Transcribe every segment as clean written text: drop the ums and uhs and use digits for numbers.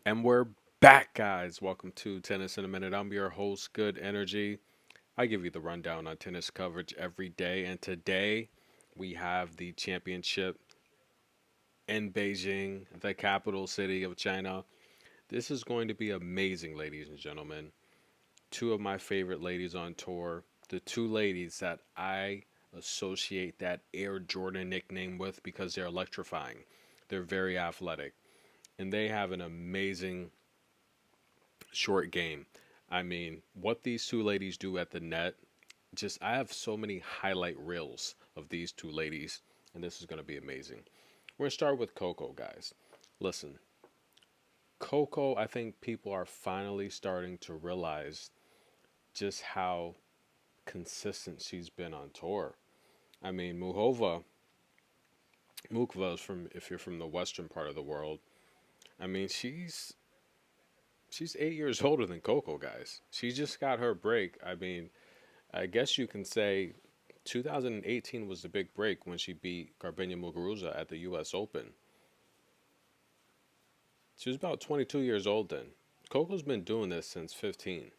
And we're back, guys. Welcome to Tennis in a Minute. I'm your host, Good Energy. I give you the rundown on tennis coverage every day. And today we have the championship in Beijing, the capital city of China. This is going to be amazing, ladies and gentlemen. Two of my favorite ladies on tour, the two ladies that I associate that Air Jordan nickname with because they're electrifying. They're very athletic, and they have an amazing short game. I mean, what these two ladies do at the net, just I have so many highlight reels of these two ladies, and this is going to be amazing. We're going to start with Coco, guys. Listen, Coco, I think people are finally starting to realize just how consistent she's been on tour. I mean, Muchova is from, if you're from the western part of the world, I mean, she's 8 years older than Coco, guys. She just got her break. I mean, I guess you can say 2018 was the big break when she beat Karolina Muguruza at the U.S. Open. She was about 22 years old then. Coco's been doing this since 15.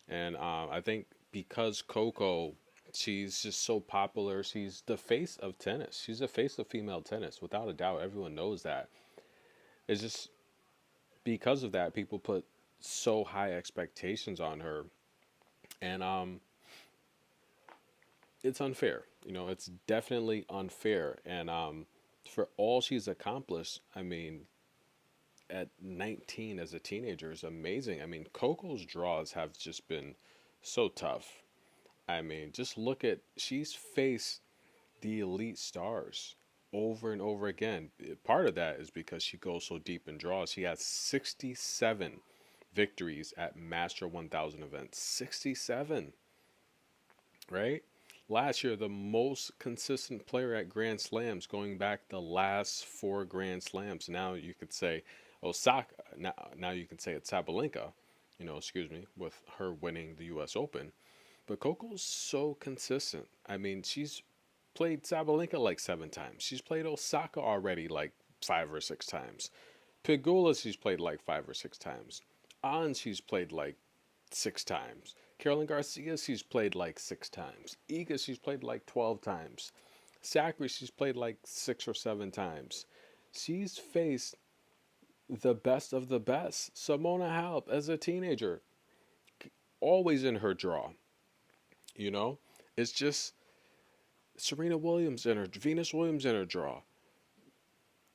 And I think because Coco, she's just so popular, she's the face of tennis. She's the face of female tennis, without a doubt. Everyone knows that. It's just because of that, people put so high expectations on her. And it's unfair. It's definitely unfair. And for all she's accomplished, I mean, at 19 as a teenager is amazing. I mean, Coco's draws have just been so tough. I mean, just look at she's faced the elite stars over and over again. Part of that is because she goes so deep in draws. She has 67 victories at Master 1000 events. 67, right? Last year, the most consistent player at Grand Slams, going back the last four Grand Slams. Now you could say Osaka. Now you can say it's Sabalenka, excuse me, with her winning the U.S. Open. But Coco's so consistent. I mean, she's played Sabalenka like 7 times. She's played Osaka already like 5 or 6 times. Pegula, she's played like 5 or 6 times. On, she's played like 6 times. Carolyn Garcia, she's played like 6 times. Iga, she's played like 12 times. Zachary, she's played like 6 or 7 times. She's faced the best of the best. Simona Halep as a teenager, always in her draw. You know, it's just Serena Williams in her, Venus Williams in her draw.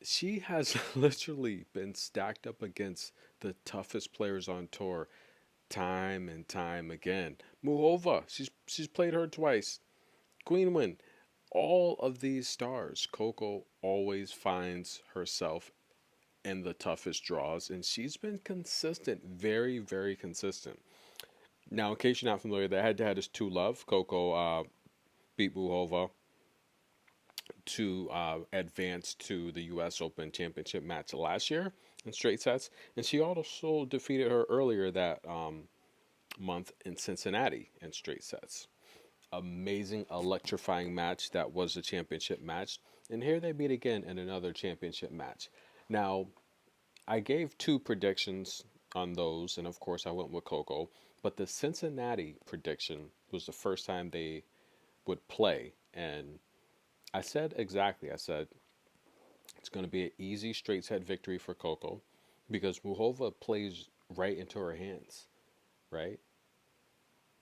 She has literally been stacked up against the toughest players on tour time and time again. Muchova, she's played her twice. Queenwin, all of these stars, Coco always finds herself in the toughest draws, and she's been consistent, very, very consistent. Now, in case you're not familiar, the head-to-head is 2-love. Coco beat Muchova to advance to the U.S. Open Championship match last year in straight sets, and she also defeated her earlier that month in Cincinnati in straight sets. Amazing, electrifying match that was a championship match, and here they meet again in another championship match. Now, I gave two predictions on those, and of course, I went with Coco. But the Cincinnati prediction was the first time they would play, and I said exactly. I said it's going to be an easy straight set victory for Coco because Muchova plays right into her hands, right?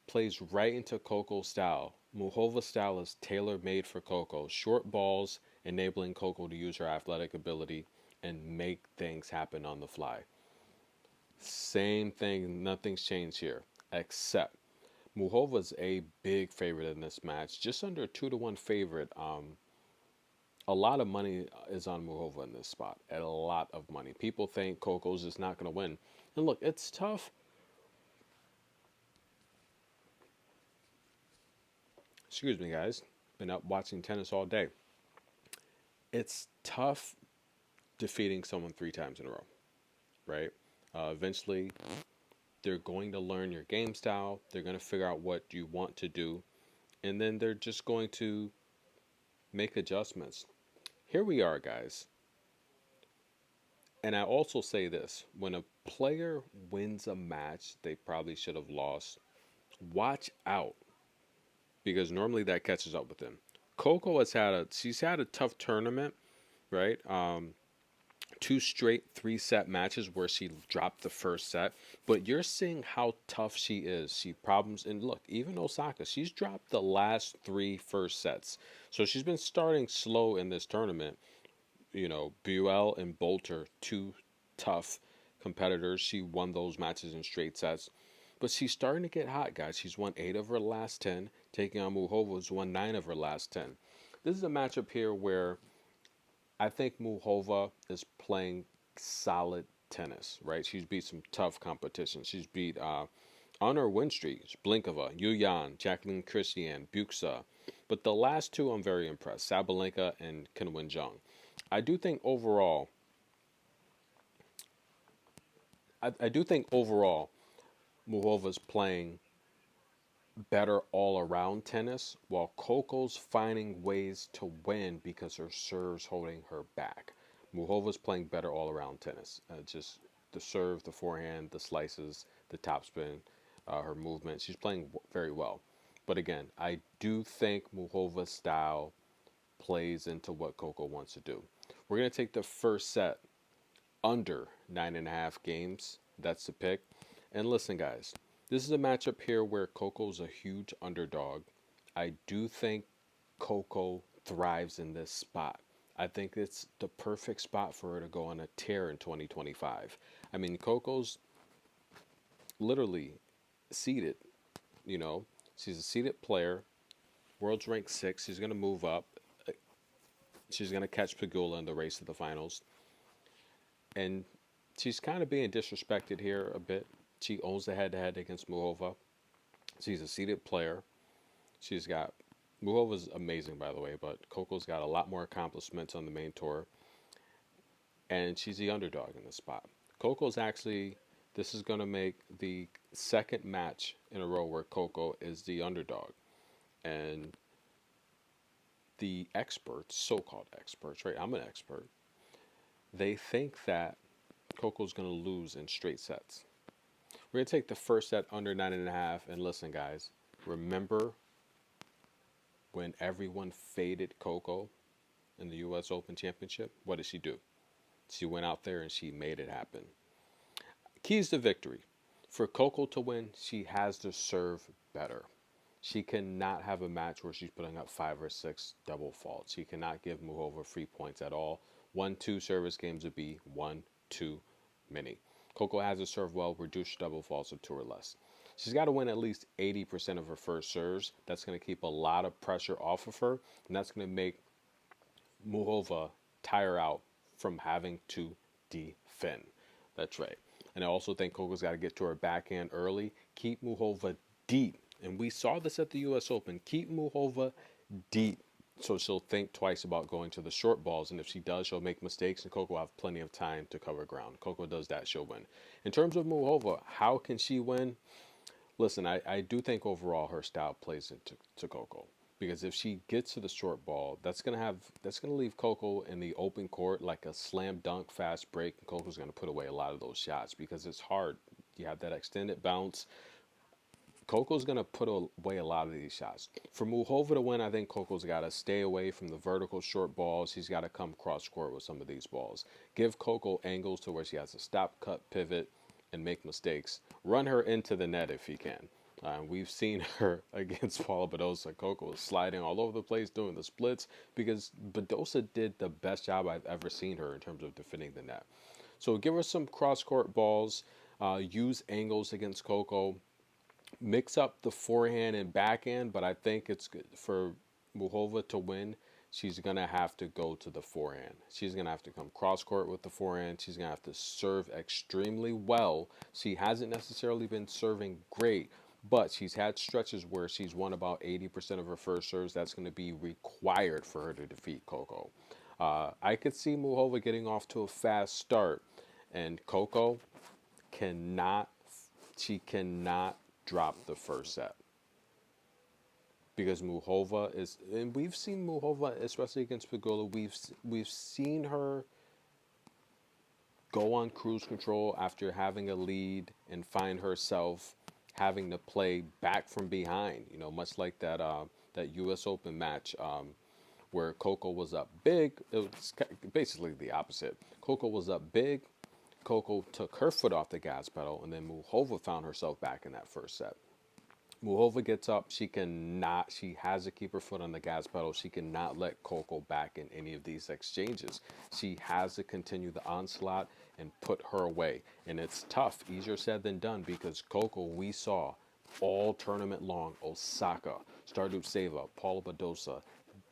Plays right into Coco's style. Muchova's style is tailor made for Coco. Short balls, enabling Coco to use her athletic ability and make things happen on the fly. Same thing, nothing's changed here, except Muchova's a big favorite in this match, just under 2-1 favorite. A lot of money is on Muchova in this spot. A lot of money. People think Coco's just not going to win. And look, it's tough. Excuse me, guys. Been up watching tennis all day. It's tough defeating someone 3 times in a row, right? Eventually, they're going to learn your game style. They're going to figure out what you want to do. And then they're just going to make adjustments. Here we are, guys. And I also say this, when a player wins a match they probably should have lost, watch out because normally that catches up with them. Coco she's had a tough tournament, right? Two straight 3 set matches where she dropped the first set, but you're seeing how tough she is. She problems, and look, even Osaka, she's dropped the last three first sets. So she's been starting slow in this tournament. Buell and Bolter, two tough competitors. She won those matches in straight sets. But she's starting to get hot, guys. She's won 8 of her last 10, taking on Muchova, who's won 9 of her last 10. This is a matchup here where I think Muchova is playing solid tennis, right? She's beat some tough competition. She's beat on her win streak, Blinkova, Yu Yan, Jacqueline Christian, Buxa. But the last two I'm very impressed, Sabalenka and Qinwen Zheng. I do think overall, I do think overall, Muchova's playing better all around tennis, while Coco's finding ways to win because her serve's holding her back. Muchova's playing better all around tennis. Just the serve, the forehand, the slices, the topspin, her movement. She's playing very well. But again, I do think Muchova's style plays into what Coco wants to do. We're going to take the first set under 9.5 games. That's the pick. And listen, guys, this is a matchup here where Coco's a huge underdog. I do think Coco thrives in this spot. I think it's the perfect spot for her to go on a tear in 2025. I mean, Coco's literally seeded, you know, she's a seeded player, world's ranked 6. She's going to move up. She's going to catch Pegula in the race to the finals. And she's kind of being disrespected here a bit. She owns the head-to-head against Muchova. She's a seeded player. She's got Muchova's amazing, by the way, but Coco's got a lot more accomplishments on the main tour, and she's the underdog in this spot. Coco's actually, this is going to make the second match in a row where Coco is the underdog, and the experts, so-called experts, right? I'm an expert. They think that Coco's going to lose in straight sets. We're going to take the first set under 9.5. And listen, guys, remember when everyone faded Coco in the U.S. Open Championship? What did she do? She went out there and she made it happen. Keys to victory. For Coco to win, she has to serve better. She cannot have a match where she's putting up 5 or 6 double faults. She cannot give Muchova free points at all. 1-2 service games would be 1 too many. Coco has to serve well, reduce double faults of 2 or less. She's got to win at least 80% of her first serves. That's going to keep a lot of pressure off of her, and that's going to make Muchova tire out from having to defend. That's right. And I also think Coco's got to get to her backhand early, keep Muchova deep. And we saw this at the U.S. Open. Keep Muchova deep so she'll think twice about going to the short balls. And if she does, she'll make mistakes, and Coco will have plenty of time to cover ground. Coco does that, she'll win. In terms of Muchova, how can she win? Listen, I do think overall her style plays into Coco. Because if she gets to the short ball, that's gonna leave Coco in the open court like a slam dunk fast break, and Coco's gonna put away a lot of those shots because it's hard. You have that extended bounce. Coco's going to put away a lot of these shots. For Muchova to win, I think Coco's got to stay away from the vertical short balls. She's got to come cross court with some of these balls. Give Coco angles to where she has to stop, cut, pivot, and make mistakes. Run her into the net if you can. We've seen her against Paula Badosa. Coco is sliding all over the place doing the splits because Badosa did the best job I've ever seen her in terms of defending the net. So give her some cross court balls. Use angles against Coco. Mix up the forehand and backhand, but I think it's good for Muchova to win. She's going to have to go to the forehand. She's going to have to come cross court with the forehand. She's going to have to serve extremely well. She hasn't necessarily been serving great, but she's had stretches where she's won about 80% of her first serves. That's going to be required for her to defeat Coco. I could see Muchova getting off to a fast start, and Coco cannot drop the first set because Muchova is, and we've seen Muchova, especially against Pegula, we've seen her go on cruise control after having a lead and find herself having to play back from behind. You know, much like that U.S. Open match where Coco was up big. It was basically the opposite. Coco was up big. Coco took her foot off the gas pedal, and then Muchova found herself back in that first set. Muchova gets up. She has to keep her foot on the gas pedal. She cannot let Coco back in any of these exchanges. She has to continue the onslaught and put her away. And it's tough, easier said than done, because Coco, we saw all tournament long, Osaka, Stardupseva, Paula Badosa,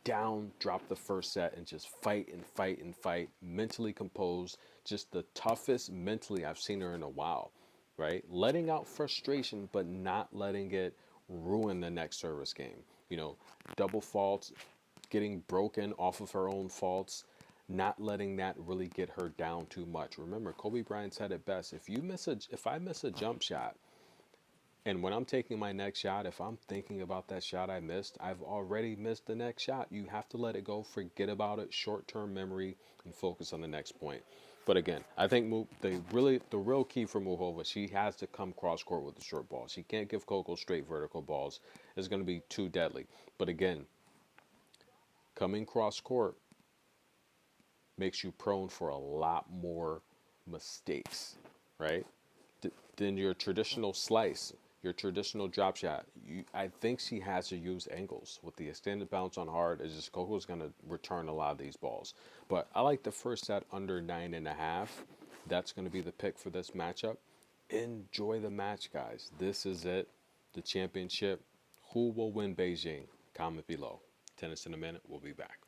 down, drop the first set, and just fight and fight and fight, mentally composed, just the toughest mentally I've seen her in a while, right? Letting out frustration, but not letting it ruin the next service game. You know, double faults, getting broken off of her own faults, not letting that really get her down too much. Remember, Kobe Bryant said it best: if I miss a jump shot, and when I'm taking my next shot, if I'm thinking about that shot I missed, I've already missed the next shot. You have to let it go, forget about it, short-term memory, and focus on the next point. But again, I think the real key for Muchova, she has to come cross court with the short ball. She can't give Coco straight vertical balls. It's going to be too deadly. But again, coming cross court makes you prone for a lot more mistakes, right? Than your traditional slice, your traditional drop shot. I think she has to use angles. With the extended bounce on hard, it's just Coco's going to return a lot of these balls. But I like the first set under 9.5. That's going to be the pick for this matchup. Enjoy the match, guys. This is it, the championship. Who will win Beijing? Comment below. Tennis in a minute. We'll be back.